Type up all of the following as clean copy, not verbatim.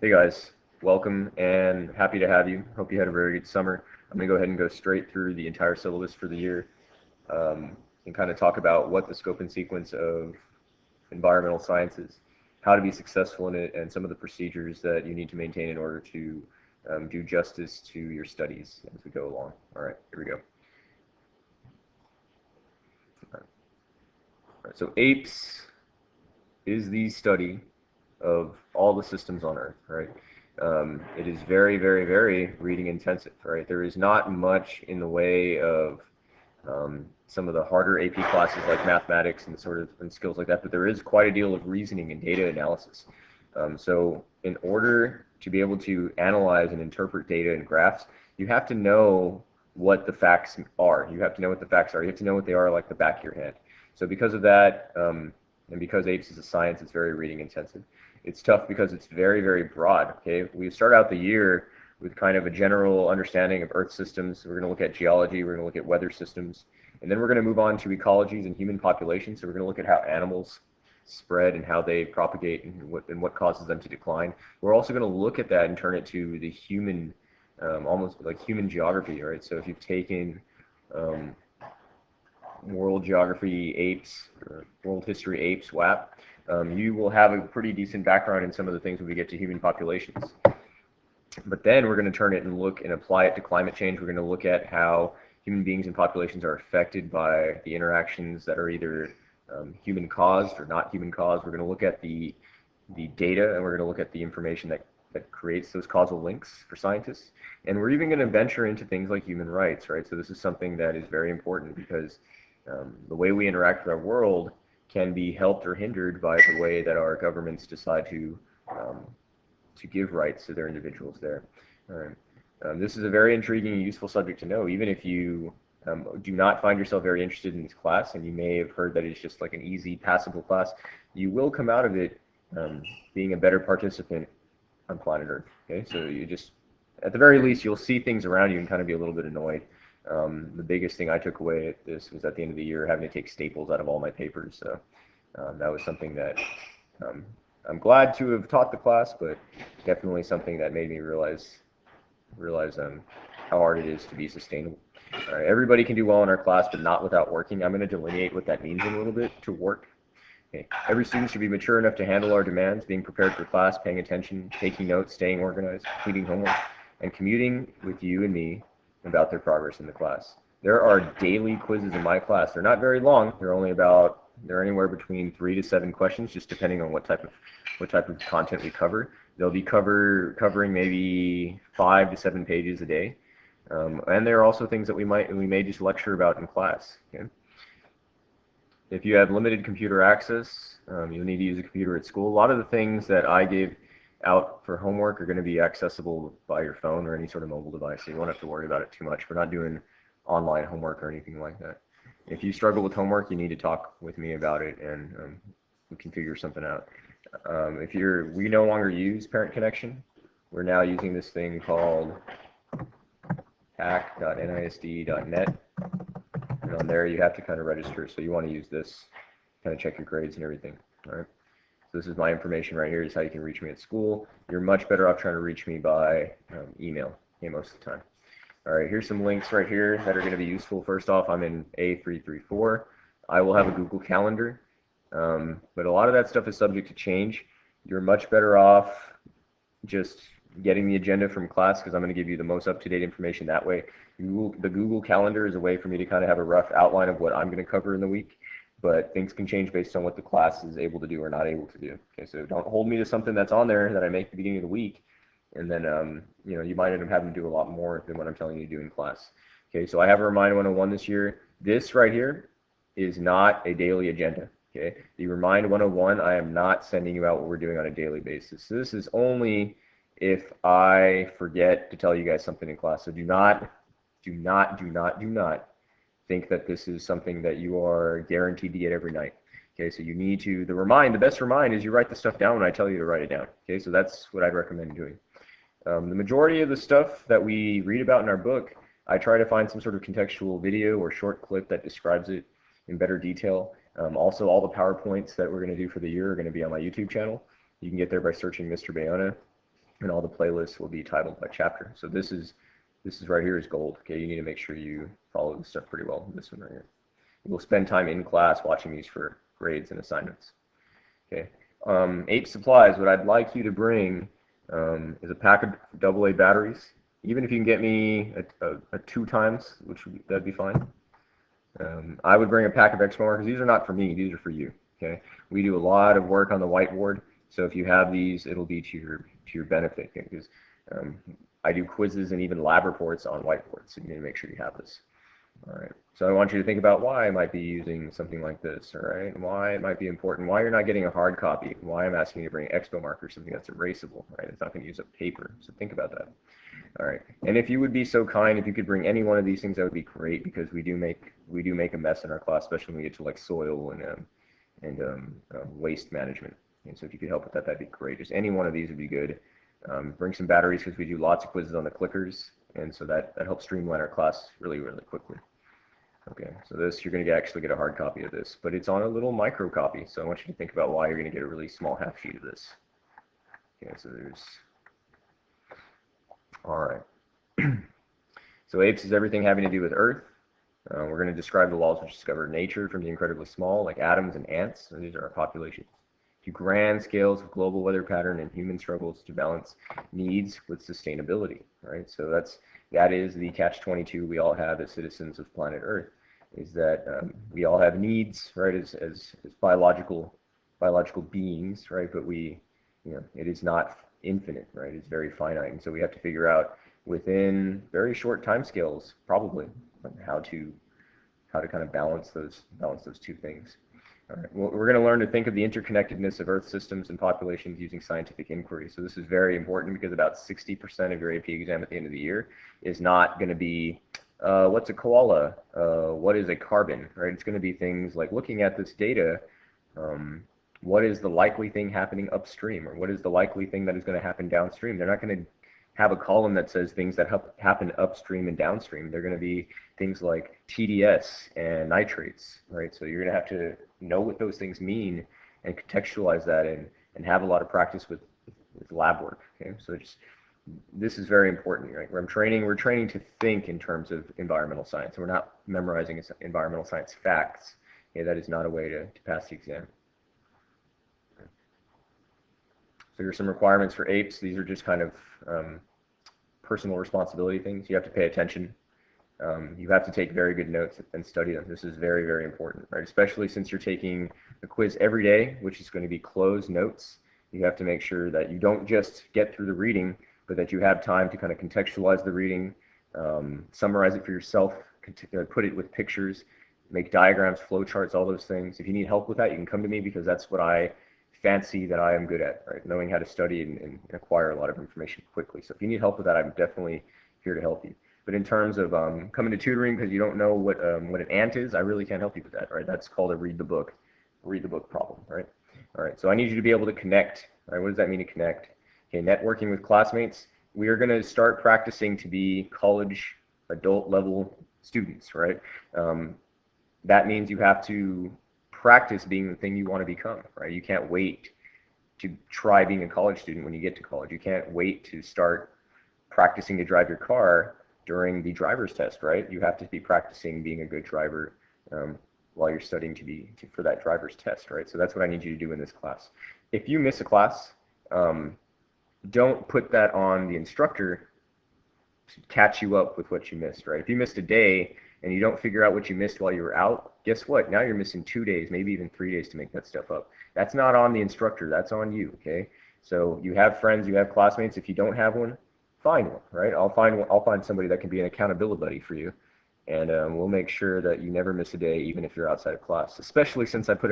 Hey guys, welcome and happy to have you. Hope you had a very good summer. I'm going to go ahead and go straight through the entire syllabus for the year and kind of talk about what the scope and sequence of environmental science is, how to be successful in it, and some of the procedures that you need to maintain in order to do justice to your studies as we go along. All right, here we go. All right, so Apes is the study of all the systems on Earth, right? It is very, very, very reading intensive, right? There is not much in the way of some of the harder AP classes like mathematics and skills like that, but there is quite a deal of reasoning and data analysis. So in order to be able to analyze and interpret data and graphs, you have to know what the facts are. You have to know what the facts are. You have to know what they are like the back of your hand. So because of that, and because Apes is a science, it's very reading intensive. It's tough because it's very, very broad. Okay, we start out the year with kind of a general understanding of Earth systems. We're going to look at geology. We're going to look at weather systems, and then we're going to move on to ecologies and human populations. So we're going to look at how animals spread and how they propagate and what causes them to decline. We're also going to look at that and turn it to the human, almost like human geography, right? So if you've taken World Geography Apes, or World History Apes, WAP, you will have a pretty decent background in some of the things when we get to human populations. But then we're going to turn it and look and apply it to climate change. We're going to look at how human beings and populations are affected by the interactions that are either human caused or not human caused. We're going to look at the data, and we're going to look at the information that creates those causal links for scientists. And we're even going to venture into things like human rights, right? So this is something that is very important because the way we interact with our world can be helped or hindered by the way that our governments decide to give rights to their individuals there. This is a very intriguing and useful subject to know, even if you do not find yourself very interested in this class, and you may have heard that it's just like an easy, passable class. You will come out of it being a better participant on planet Earth. Okay, so you just, at the very least, you'll see things around you and kind of be a little bit annoyed. The biggest thing I took away at this was at the end of the year having to take staples out of all my papers. So that was something that I'm glad to have taught the class, but definitely something that made me realize how hard it is to be sustainable. All right, everybody can do well in our class, but not without working. I'm going to delineate what that means in a little bit, to work. Okay. Every student should be mature enough to handle our demands, being prepared for class, paying attention, taking notes, staying organized, completing homework, and commuting with you and me about their progress in the class. There are daily quizzes in my class. They're not very long. They're anywhere between 3 to 7 questions, just depending on what type of content we cover. They'll be covering maybe 5 to 7 pages a day, and there are also things that we may just lecture about in class. Okay? If you have limited computer access, you'll need to use a computer at school. A lot of the things that I give out for homework are going to be accessible by your phone or any sort of mobile device, so you won't have to worry about it too much. We're not doing online homework or anything like that. If you struggle with homework, you need to talk with me about it, and we can figure something out. We no longer use Parent Connection. We're now using this thing called hack.nisd.net, and on there you have to kind of register. So you want to use this, kind of check your grades and everything. All right. So this is my information right here. This is how you can reach me at school. You're much better off trying to reach me by email, most of the time. All right, here's some links right here that are going to be useful. First off, I'm in A334. I will have a Google Calendar, but a lot of that stuff is subject to change. You're much better off just getting the agenda from class, because I'm going to give you the most up-to-date information that way. The Google Calendar is a way for me to kind of have a rough outline of what I'm going to cover in the week, but things can change based on what the class is able to do or not able to do. Okay, so don't hold me to something that's on there that I make at the beginning of the week, and then you might end up having to do a lot more than what I'm telling you to do in class. Okay, so I have a Remind 101 this year. This right here is not a daily agenda. Okay, the Remind 101, I am not sending you out what we're doing on a daily basis. So this is only if I forget to tell you guys something in class. So do not think that this is something that you are guaranteed to get every night. Okay, so you need to, the best remind is you write the stuff down when I tell you to write it down. Okay, so that's what I'd recommend doing. The majority of the stuff that we read about in our book, I try to find some sort of contextual video or short clip that describes it in better detail. Also, all the PowerPoints that we're going to do for the year are going to be on my YouTube channel. You can get there by searching Mr. Bayona. and all the playlists will be titled by chapter. So this is right here is gold. Okay, you need to make sure you follow this stuff pretty well. This one right here. We'll spend time in class watching these for grades and assignments. Okay. Ape supplies. What I'd like you to bring is a pack of AA batteries. Even if you can get me a 2 times, that'd be fine. I would bring a pack of expo markers. These are not for me. These are for you. Okay. We do a lot of work on the whiteboard, so if you have these, it'll be to your benefit. Because I do quizzes and even lab reports on whiteboards, so you need to make sure you have this. All right. So I want you to think about why I might be using something like this, all right? Why it might be important, why you're not getting a hard copy, why I'm asking you to bring expo markers, something that's erasable, right? It's not going to use up paper, so think about that. All right. And if you would be so kind, if you could bring any one of these things, that would be great, because we do make a mess in our class, especially when we get to like soil and waste management. And so if you could help with that, that'd be great. Just any one of these would be good. Bring some batteries, because we do lots of quizzes on the clickers, and so that helps streamline our class really, really quickly. Okay, so this, you're going to actually get a hard copy of this, but it's on a little micro copy, so I want you to think about why you're going to get a really small half sheet of this. Okay, so all right. So Apes is everything having to do with Earth. We're going to describe the laws which discover nature from the incredibly small, like atoms and ants. So these are our populations. To grand scales of global weather pattern and human struggles to balance needs with sustainability, right? So that is the catch-22 we all have as citizens of planet Earth, is that we all have needs, right, as biological beings, right? But it is not infinite, right? It's very finite, and so we have to figure out within very short time scales, probably, how to kind of balance those 2 things. All right. Well, we're going to learn to think of the interconnectedness of Earth systems and populations using scientific inquiry. So this is very important, because about 60% of your AP exam at the end of the year is not going to be what's a koala, what is a carbon, right? It's going to be things like looking at this data, what is the likely thing happening upstream, or what is the likely thing that is going to happen downstream. They're not going to have a column that says things that happen upstream and downstream. They're going to be things like TDS and nitrates, right? So you're going to have to know what those things mean and contextualize that and have a lot of practice with lab work. Okay, so this is very important, right? We're training to think in terms of environmental science. We're not memorizing environmental science facts. Okay, that is not a way to pass the exam. So here's some requirements for Apes. These are just kind of personal responsibility things. You have to pay attention. You have to take very good notes and study them. This is very, very important, right? Especially since you're taking a quiz every day, which is going to be closed notes. You have to make sure that you don't just get through the reading, but that you have time to kind of contextualize the reading, summarize it for yourself, put it with pictures, make diagrams, flowcharts, all those things. If you need help with that, you can come to me, because that's what I fancy that I am good at, right? Knowing how to study and acquire a lot of information quickly. So if you need help with that, I'm definitely here to help you. But in terms of coming to tutoring because you don't know what an ant is, I really can't help you with that, right? That's called a read the book problem, right? All right, so I need you to be able to connect, right? What does that mean to connect? Okay, networking with classmates. We are going to start practicing to be college, adult level students, right? That means you have to practice being the thing you want to become, right? You can't wait to try being a college student when you get to college. You can't wait to start practicing to drive your car during the driver's test, right? You have to be practicing being a good driver while you're studying for that driver's test, right? So that's what I need you to do in this class. If you miss a class, don't put that on the instructor to catch you up with what you missed, right? If you missed a day and you don't figure out what you missed while you were out, guess what? Now you're missing 2 days, maybe even 3 days to make that stuff up. That's not on the instructor, that's on you, okay? So you have friends, you have classmates. If you don't have one, find one, right? I'll find somebody that can be an accountability buddy for you, and we'll make sure that you never miss a day, even if you're outside of class. Especially since I put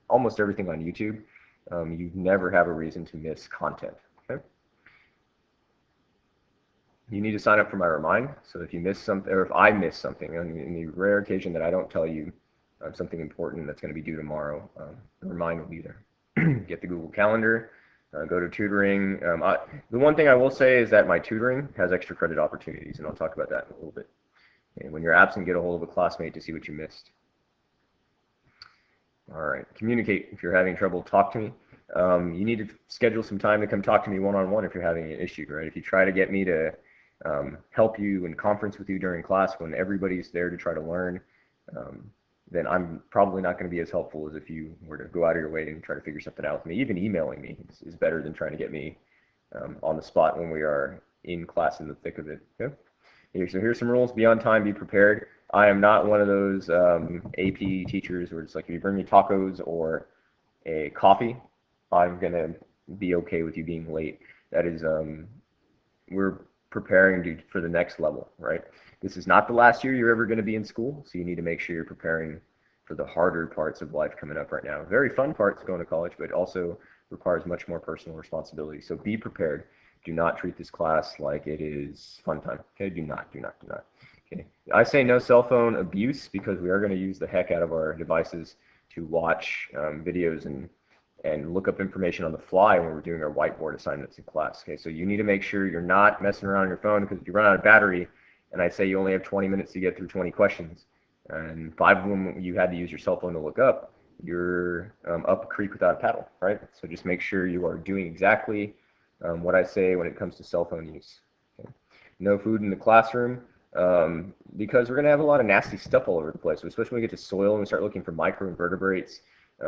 almost everything on YouTube, you never have a reason to miss content. Okay? You need to sign up for my remind. So if you miss something, or if I miss something, in the rare occasion that I don't tell you something important that's going to be due tomorrow, the remind will be there. Get the Google Calendar. Go to tutoring. The one thing I will say is that my tutoring has extra credit opportunities, and I'll talk about that in a little bit. And when you're absent, get a hold of a classmate to see what you missed. All right, communicate. If you're having trouble, talk to me. you need to schedule some time to come talk to me one-on-one if you're having an issue, right? If you try to get me to help you and conference with you during class when everybody's there to try to learn, then I'm probably not going to be as helpful as if you were to go out of your way and try to figure something out with me. Even emailing me is better than trying to get me on the spot when we are in class in the thick of it. Okay? So here's some rules. Be on time, be prepared. I am not one of those AP teachers where it's like, if you bring me tacos or a coffee, I'm going to be okay with you being late. That is, we're preparing for the next level, right? This is not the last year you're ever going to be in school, so you need to make sure you're preparing for the harder parts of life coming up right now. Very fun parts going to college, but also requires much more personal responsibility. So be prepared. Do not treat this class like it is fun time. Okay, do not. Okay, I say no cell phone abuse because we are going to use the heck out of our devices to watch videos and look up information on the fly when we're doing our whiteboard assignments in class. Okay, so you need to make sure you're not messing around on your phone, because if you run out of battery, and I say you only have 20 minutes to get through 20 questions, and 5 of them you had to use your cell phone to look up, you're up a creek without a paddle, right? So just make sure you are doing exactly what I say when it comes to cell phone use. Okay. No food in the classroom, because we're going to have a lot of nasty stuff all over the place, especially when we get to soil and we start looking for microinvertebrates.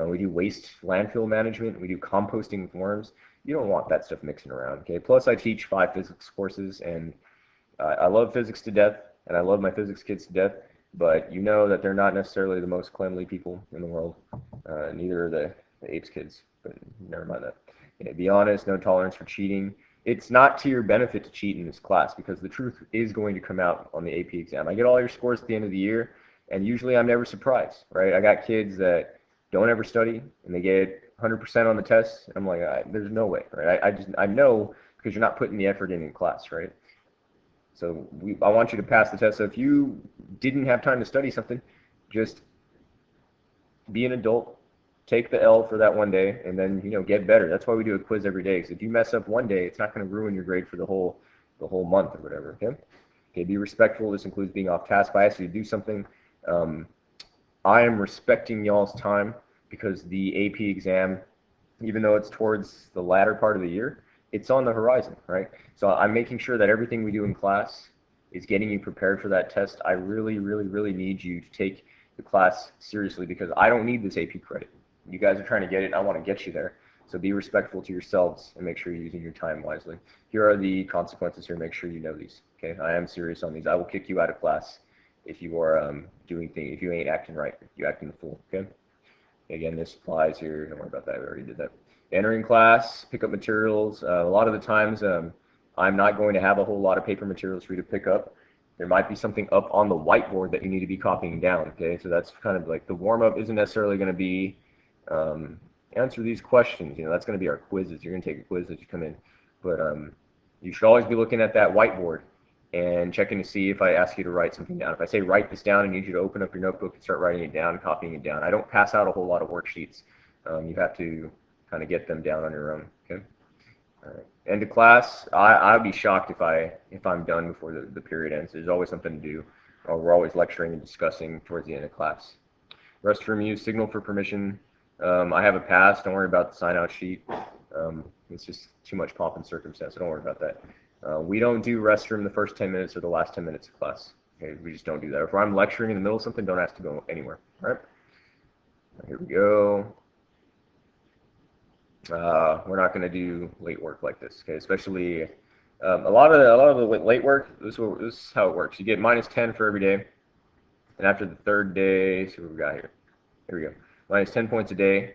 We do waste landfill management. We do composting with worms. You don't want that stuff mixing around. Okay. Plus, I teach 5 physics courses, and I love physics to death, and I love my physics kids to death. But you know that they're not necessarily the most cleanly people in the world. Neither are the Apes kids. But never mind that. Okay, be honest. No tolerance for cheating. It's not to your benefit to cheat in this class, because the truth is going to come out on the AP exam. I get all your scores at the end of the year, and usually I'm never surprised, right? I got kids that don't ever study, and they get 100% on the test. I'm like, there's no way, right? I know, because you're not putting the effort in class, right? So I want you to pass the test. So if you didn't have time to study something, just be an adult, take the L for that one day, and then get better. That's why we do a quiz every day. Because if you mess up one day, it's not going to ruin your grade for the whole month or whatever. Okay. Okay. Be respectful. This includes being off task. If I ask you to do something, I am respecting y'all's time, because the AP exam, even though it's towards the latter part of the year, it's on the horizon, right? So I'm making sure that everything we do in class is getting you prepared for that test. I really, really, really need you to take the class seriously, because I don't need this AP credit. You guys are trying to get it, and I want to get you there. So be respectful to yourselves and make sure you're using your time wisely. Here are the consequences here. Make sure you know these. Okay, I am serious on these. I will kick you out of class if you are doing things, if you ain't acting right, if you acting the fool. Okay. Again, this applies here. Don't worry about that. We already did that. Entering class, pick up materials. A lot of the times, I'm not going to have a whole lot of paper materials for you to pick up. There might be something up on the whiteboard that you need to be copying down. Okay, so that's kind of like the warm-up. Isn't necessarily going to be answer these questions. That's going to be our quizzes. You're going to take a quiz as you come in, but you should always be looking at that whiteboard and checking to see if I ask you to write something down. If I say write this down, I need you to open up your notebook and start writing it down, copying it down. I don't pass out a whole lot of worksheets. You have to kind of get them down on your own. Okay. All right. End of class. I'd be shocked if I'm done before the period ends. There's always something to do. We're always lecturing and discussing towards the end of class. Restroom use, signal for permission. I have a pass. Don't worry about the sign-out sheet. It's just too much pomp and circumstance, so don't worry about that. We don't do restroom the first 10 minutes or the last 10 minutes of class. Okay, we just don't do that. If I'm lecturing in the middle of something, don't ask to go anywhere. All right? Here we go. We're not going to do late work like this, okay? Especially a lot of the late work. This is how it works. You get -10 for every day, and after the third day, see what we got here. Here we go. -10 points a day.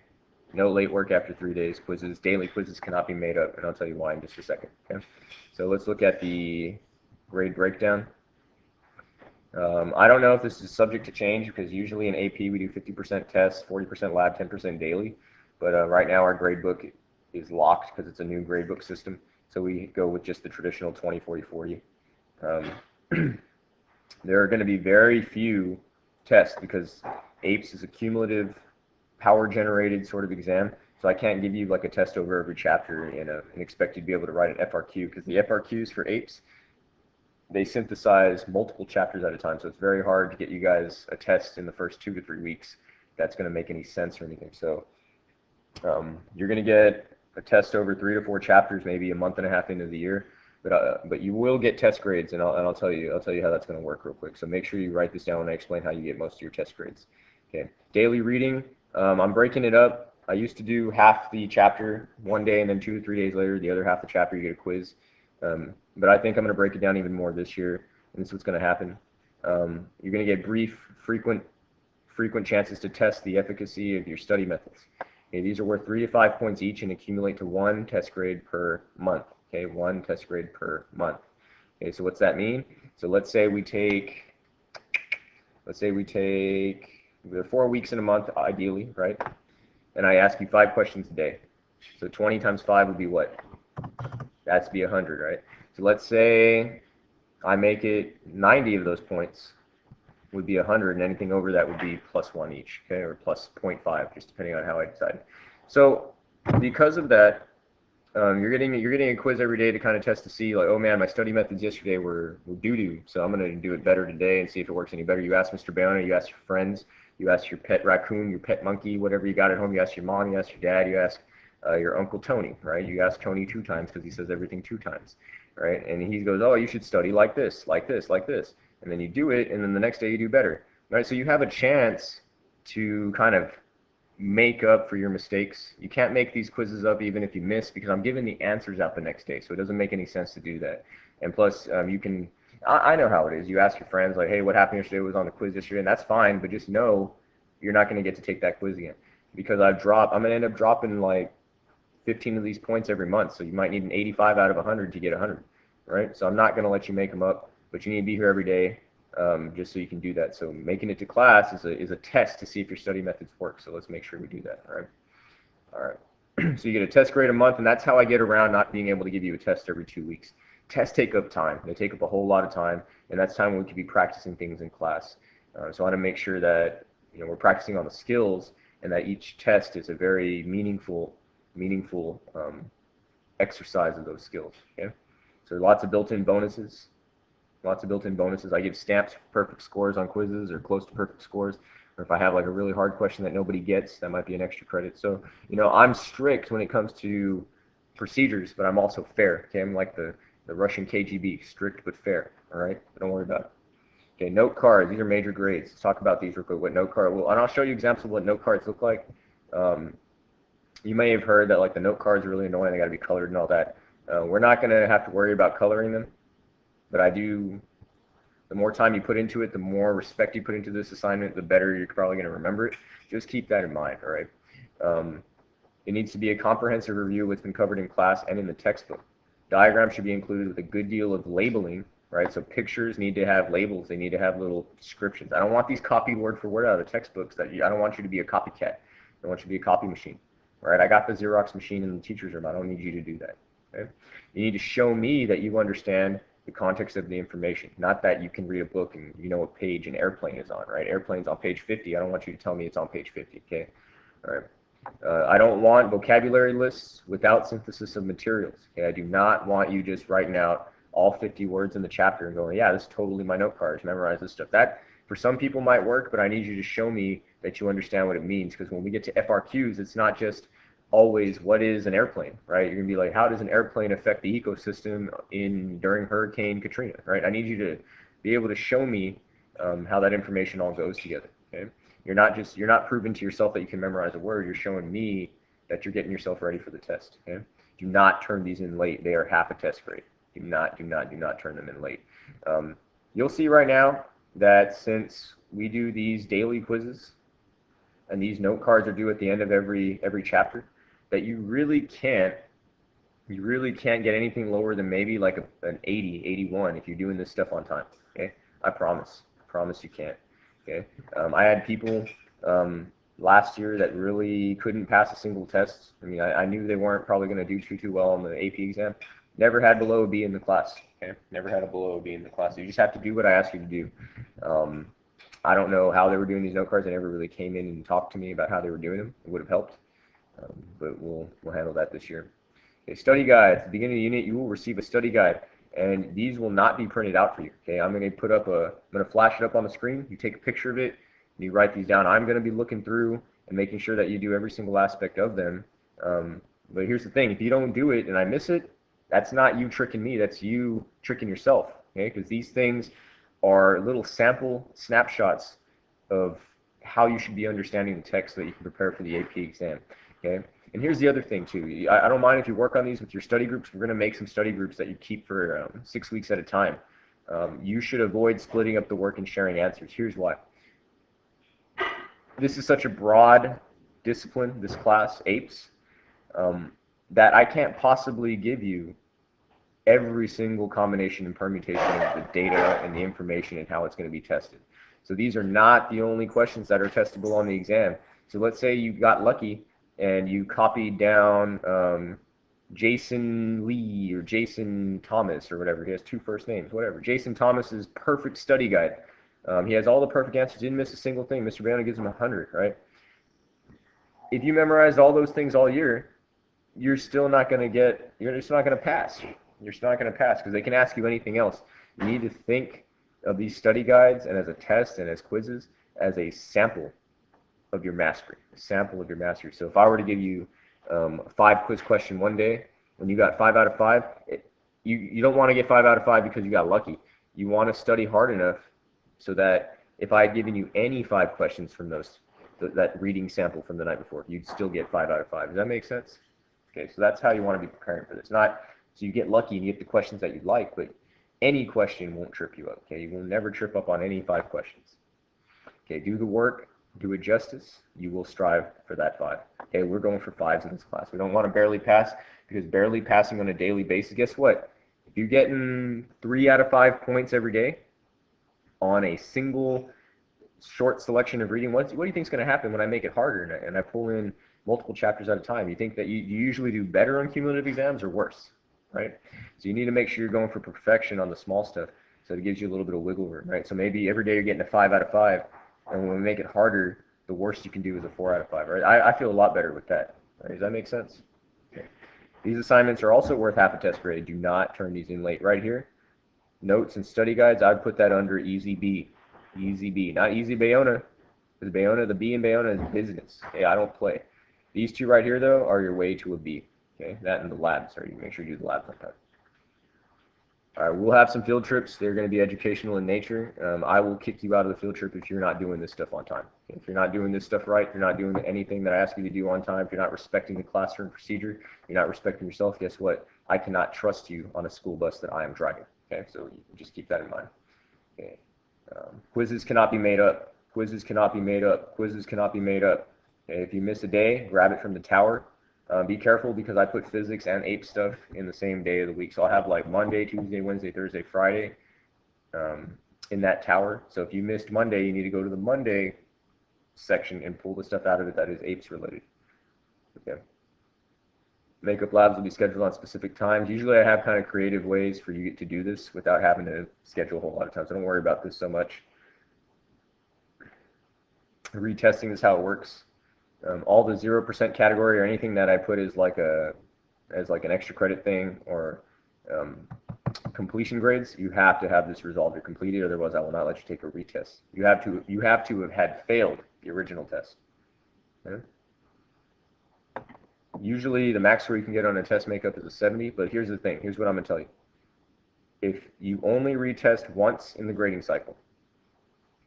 No late work after 3 days. Quizzes, daily quizzes cannot be made up, and I'll tell you why in just a second. Okay. So let's look at the grade breakdown. I don't know if this is subject to change, because usually in AP we do 50% tests, 40% lab, 10% daily. But right now our grade book is locked because it's a new grade book system. So we go with just the traditional 20, 40, 40. There are going to be very few tests, because Apes is a cumulative, power-generated sort of exam. So I can't give you like a test over every chapter and expect you to be able to write an FRQ, because the FRQs for Apes, they synthesize multiple chapters at a time. So it's very hard to get you guys a test in the first 2 to 3 weeks that's going to make any sense or anything. So You're going to get a test over 3 to 4 chapters, maybe a month and a half into the year, but you will get test grades, and I'll tell you how that's going to work real quick. So make sure you write this down when I explain how you get most of your test grades. Okay, daily reading. I'm breaking it up. I used to do half the chapter one day, and then 2 to 3 days later, the other half of the chapter you get a quiz. But I think I'm going to break it down even more this year, and this is what's going to happen. You're going to get brief, frequent chances to test the efficacy of your study methods. Okay, these are worth 3 to 5 points each and accumulate to 1 test grade per month. Okay, 1 test grade per month. Okay, so what's that mean? So let's say we take there are 4 weeks in a month, ideally, right? And I ask you 5 questions a day. So 20 times 5 would be what? That's be 100, right? So let's say I make it 90 of those points would be 100, and anything over that would be plus 1 each, okay, or plus 0.5, just depending on how I decide. So because of that, you're getting a quiz every day to kind of test to see, like, oh man, my study methods yesterday were doo-doo, so I'm going to do it better today and see if it works any better. You ask Mr. Bayona, you ask your friends, you ask your pet raccoon, your pet monkey, whatever you got at home, you ask your mom, you ask your dad, you ask your Uncle Tony, right? You ask Tony 2 times because he says everything 2 times, right? And he goes, oh, you should study like this, like this, like this. And then you do it, and then the next day you do better, right? So you have a chance to kind of make up for your mistakes. You can't make these quizzes up even if you miss, because I'm giving the answers out the next day, so it doesn't make any sense to do that. And plus, you can, I know how it is. You ask your friends, like, hey, what happened yesterday was on the quiz yesterday, and that's fine, but just know you're not going to get to take that quiz again, because I'm going to end up dropping like 15 of these points every month, so you might need an 85 out of 100 to get 100, right? So I'm not going to let you make them up, but you need to be here every day, just so you can do that. So making it to class is a test to see if your study methods work, so let's make sure we do that, all right? All right. So you get a test grade a month, and that's how I get around not being able to give you a test every 2 weeks. Tests take up time. They take up a whole lot of time, and that's time when we could be practicing things in class. So I want to make sure that we're practicing on the skills, and that each test is a very meaningful exercise of those skills. Okay. So lots of built-in bonuses. I give stamps for perfect scores on quizzes or close to perfect scores. Or if I have like a really hard question that nobody gets, that might be an extra credit. So, I'm strict when it comes to procedures, but I'm also fair. Okay, I'm like the Russian KGB, strict but fair. All right, but don't worry about it. Okay, note cards. These are major grades. Let's talk about these real quick. What note card? Well, and I'll show you examples of what note cards look like. You may have heard that like the note cards are really annoying. They got to be colored and all that. We're not going to have to worry about coloring them, but the more time you put into it, the more respect you put into this assignment, the better you're probably going to remember it. Just keep that in mind, all right? It needs to be a comprehensive review of what's been covered in class and in the textbook. Diagrams should be included with a good deal of labeling, right? So pictures need to have labels. They need to have little descriptions. I don't want these copied word for word out of the textbooks. I don't want you to be a copycat. I want you to be a copy machine, all right? I got the Xerox machine in the teacher's room. I don't need you to do that, okay? You need to show me that you understand the context of the information, not that you can read a book and you know what page an airplane is on, right? Airplane's on page 50. I don't want you to tell me it's on page 50, okay? All right. I don't want vocabulary lists without synthesis of materials, okay? I do not want you just writing out all 50 words in the chapter and going, yeah, this is totally my note cards, memorize this stuff. That, for some people, might work, but I need you to show me that you understand what it means, because when we get to FRQs, it's not just always what is an airplane, right? You're gonna be like, how does an airplane affect the ecosystem during Hurricane Katrina, right? I need you to be able to show me how that information all goes together. Okay, you're not proving to yourself that you can memorize a word. You're showing me that you're getting yourself ready for the test. Okay, do not turn these in late. They are half a test grade. Do not turn them in late. You'll see right now that since we do these daily quizzes and these note cards are due at the end of every chapter, that you really can't get anything lower than maybe like an 80, 81 if you're doing this stuff on time. Okay, I promise you can't. Okay, I had people last year that really couldn't pass a single test. I mean, I knew they weren't probably going to do too well on the AP exam. Never had below a B in the class. Okay, never had a below a B in the class. You just have to do what I ask you to do. I don't know how they were doing these note cards. They never really came in and talked to me about how they were doing them. It would have helped. But we'll handle that this year. Okay, study guide. At the beginning of the unit, you will receive a study guide, and these will not be printed out for you. Okay, I'm going to flash it up on the screen. You take a picture of it, and you write these down. I'm going to be looking through and making sure that you do every single aspect of them. But here's the thing, if you don't do it and I miss it, that's not you tricking me, that's you tricking yourself, okay? Because these things are little sample snapshots of how you should be understanding the text so that you can prepare for the AP exam, okay? And here's the other thing too, I don't mind if you work on these with your study groups. We're going to make some study groups that you keep for 6 weeks at a time. You should avoid splitting up the work and sharing answers. Here's why. This is such a broad discipline, this class, Apes, that I can't possibly give you every single combination and permutation of the data and the information and how it's going to be tested. So these are not the only questions that are testable on the exam. So let's say you got lucky and you copied down Jason Lee or Jason Thomas or whatever. He has 2 first names, whatever. Jason Thomas's perfect study guide. He has all the perfect answers, didn't miss a single thing. Mr. Bayona gives him 100, right? If you memorized all those things all year, you're still not going to get, you're just not going to pass. You're still not going to pass because they can ask you anything else. You need to think of these study guides and as a test and as quizzes as a sample of your mastery, a sample of your mastery. So if I were to give you a 5 quiz question one day, when you got 5 out of 5, you don't want to get 5 out of 5 because you got lucky. You want to study hard enough so that if I had given you any 5 questions from that reading sample from the night before, you'd still get 5 out of 5. Does that make sense? Okay, so that's how you want to be preparing for this. Not so you get lucky and you get the questions that you'd like, but any question won't trip you up. Okay, you will never trip up on any 5 questions. Okay, do the work, do it justice. You will strive for that 5. Okay, we're going for 5s in this class. We don't want to barely pass because barely passing on a daily basis, guess what? If you're getting 3 out of 5 points every day on a single short selection of reading, what do you think is going to happen when I make it harder and I pull in multiple chapters at a time? You think that you usually do better on cumulative exams or worse, right? So you need to make sure you're going for perfection on the small stuff so it gives you a little bit of wiggle room, right? So maybe every day you're getting a 5 out of 5, and when we make it harder, the worst you can do is a 4 out of 5, right? I feel a lot better with that. Right? Does that make sense? Okay. These assignments are also worth half a test grade. Do not turn these in late. Right here, notes and study guides, I'd put that under easy B. Easy B, not easy Bayona. Because Bayona, the B in Bayona is business. Okay, I don't play. These 2 right here, though, are your way to a B. Okay, that and the lab. Sorry, make sure you do the lab sometime. All right, we'll have some field trips. They're going to be educational in nature. I will kick you out of the field trip if you're not doing this stuff on time. Okay? If you're not doing this stuff right, if you're not doing anything that I ask you to do on time, if you're not respecting the classroom procedure, you're not respecting yourself, guess what? I cannot trust you on a school bus that I am driving. Okay, so you just keep that in mind. Okay. Quizzes cannot be made up. Quizzes cannot be made up. Quizzes cannot be made up. Okay, if you miss a day, grab it from the tower. Be careful because I put physics and ape stuff in the same day of the week. So I'll have like Monday, Tuesday, Wednesday, Thursday, Friday in that tower. So if you missed Monday, you need to go to the Monday section and pull the stuff out of it that is apes related. Okay. Makeup labs will be scheduled on specific times. Usually I have kind of creative ways for you to do this without having to schedule a whole lot of time. So don't worry about this so much. Retesting is how it works. All the 0% category or anything that I put as like an extra credit thing or completion grades, you have to have this resolved or completed, otherwise I will not let you take a retest. You have to have had failed the original test. Okay? Usually the max score you can get on a test makeup is a 70, but here's the thing. Here's what I'm going to tell you. If you only retest once in the grading cycle,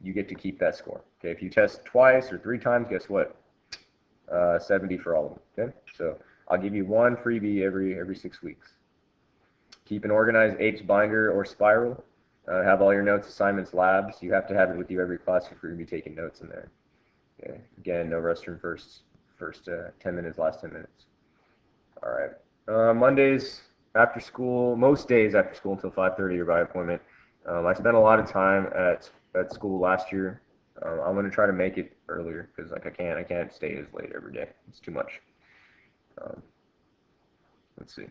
you get to keep that score. Okay, if you test twice or 3 times, guess what? 70 for all of them. Okay, so I'll give you 1 freebie every 6 weeks. Keep an organized Apes binder or spiral. Have all your notes, assignments, labs. You have to have it with you every class if you're going to be taking notes in there. Okay. Again, no restroom first 10 minutes, last 10 minutes. All right. Mondays after school, most days after school until 5:30 or by appointment. I spent a lot of time at school last year. I'm going to try to make it earlier because like I can't stay as late every day. It's too much. Let's see.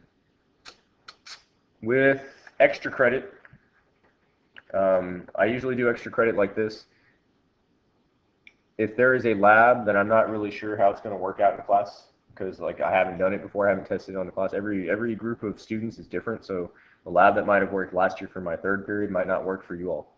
With extra credit, I usually do extra credit like this. If there is a lab that I'm not really sure how it's going to work out in class, because like I haven't done it before, I haven't tested it on the class. Every group of students is different, so a lab that might have worked last year for my 3rd period might not work for you all.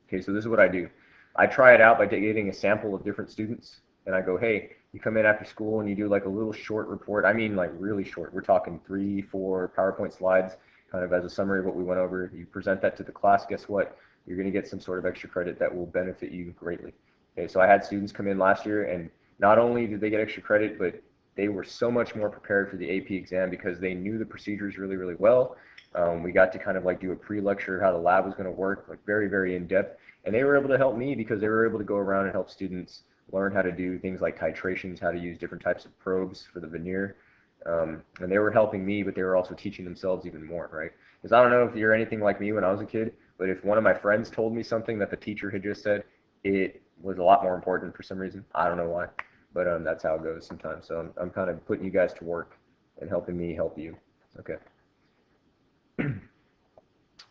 Okay, so this is what I do. I try it out by getting a sample of different students, and I go, hey, You come in after school and you do like a little short report. I mean, like really short. We're talking 3, 4 PowerPoint slides, kind of as a summary of what we went over. You present that to the class. Guess what? You're going to get some sort of extra credit that will benefit you greatly. Okay, so I had students come in last year, and not only did they get extra credit, but they were so much more prepared for the AP exam because they knew the procedures really, really well. We got to kind of like do a pre-lecture how the lab was going to work, like very, very in depth. And they were able to help me because they were able to go around and help students learn how to do things like titrations, how to use different types of probes for the veneer. And they were helping me, but they were also teaching themselves even more, right? Because I don't know if you're anything like me when I was a kid, but if one of my friends told me something that the teacher had just said, it was a lot more important for some reason. I don't know why, but that's how it goes sometimes. So I'm kind of putting you guys to work and helping me help you. Okay.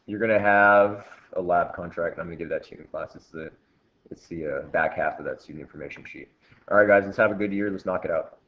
You're going to have a lab contract, and I'm going to give that to you in class. It's the back half of that student information sheet. All right, guys, let's have a good year. Let's knock it out.